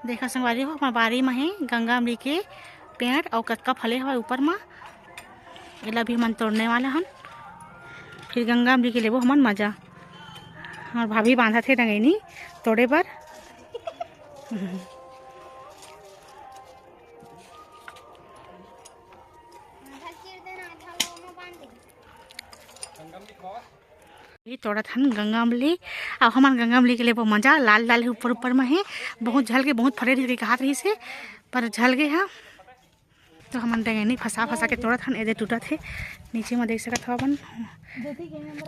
देखा संगवारी हो हमार बारी में है गंगा अमरी के पेड़ और कतका फले हुआ ऊपर में एला भी हमन तोड़ने वाला हन। फिर गंगा अमरी के लेबो हमन मजा। और भाभी बांधा थे डंगैनी तोड़े पर। ये तोड़ा था गंगा अमली और हमार गंगा अमली के लिए वो मजा लाल लाल ऊपर ऊपर में है बहुत झल के बहुत फरे रही हाथ रही से पर झल गए है। तो हमन डंगैनी फंसा फंसा के तोड़ा था एदे टूटा थे नीचे में देख सकत हो अपन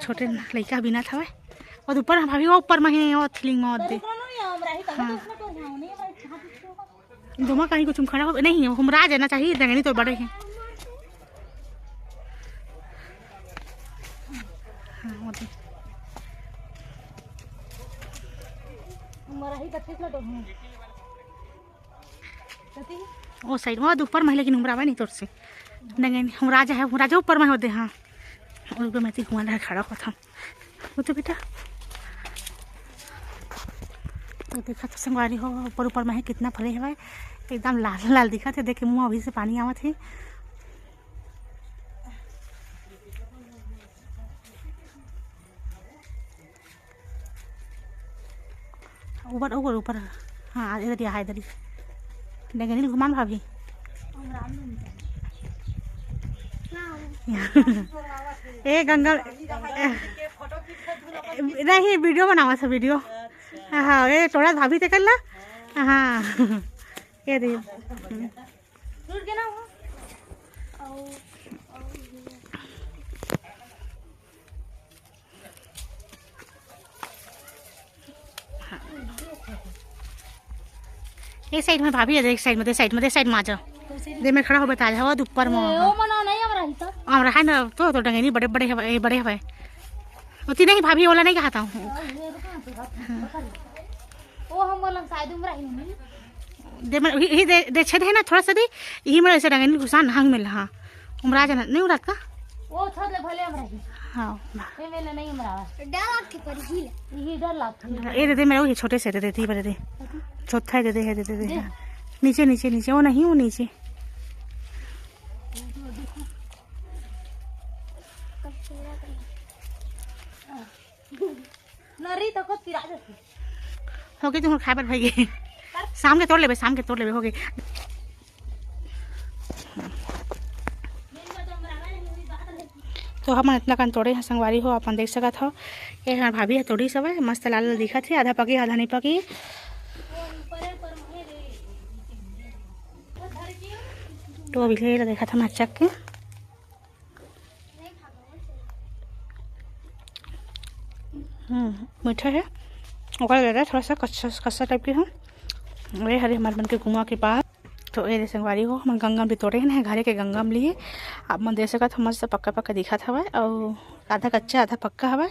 छोटे लड़का बिना था और ऊपर भाभी वो ऊपर में है और थिलिंग में दे दोमा कहीं कुछ खड़ा हो नहीं हमरा जाना चाहिए डंगैनी तो बड़े हैं। ओ साइड में ऊपर में लेकिन हमरा नहीं तोड़ से डंगैनी हमरा जा है हमरा जा ऊपर में होते हाँ और ऊपर मैं घुमा खड़ा होता वो तो बेटा तो देखा तो संगवारी हो ऊपर ऊपर में है कितना फले है एकदम लाल लाल दिखा थे देखे मुँह अभी से पानी आवा थे। ऊपर ऊपर ऊपर हाँ इधर यहाँ इधर डंगैनी घुमान भाभी ए गंगा नहीं वीडियो बनावा था वीडियो हाँ ये थोड़ा भाभी ते कर ला हाँ ये देखिए एक साइड में भाभी है एक साइड में साइड में आ जाओ दे मैं खड़ा हो बता जाओ ऊपर में हमरा है ना तो डंगैनी बड़े बड़े है बड़े है उतनी नहीं भाभी वाला नहीं खाता हूँ दे मैं यही दे छेद है ना थोड़ा सा दे यही मेरे ऐसे डंगैनी घुसान हंग मिल हाँ उमरा जाना नहीं उड़ात का वो छोड़ भले हमरा हाँ ये मेले नहीं हमरा डर के पर ही ये डर लगता ये दे दे मेरे वो छोटे से दे देती बड़े दे चौथा दे दे दे दे नीचे नीचे नीचे वो नहीं वो नीचे नरी तो को तिरा जाती हो गई तुम खाए पर भाई गए शाम के तोड़ ले हो गई। तो हम इतना कन तोड़े हैं संगवारी हो अपन देख सकत हो ये हमार भाभी है तोड़ी सब है मस्त लाल लाल दिखा थे आधा पकी आधा नहीं पकी। तो अभी ले देखा था मचक के मीठा है ओकर लग रहा है थोड़ा सा कच्चा टाइप के हम अरे हरे हमारे मन के कुआं के पास। तो ये संगवारी हो हम गंगा भी तोड़े हैं घरे के गंगा में लिए अब मन दे सकत मस्त पक्का पक्का दिखा था और आधा कच्चा आधा पक्का हवा।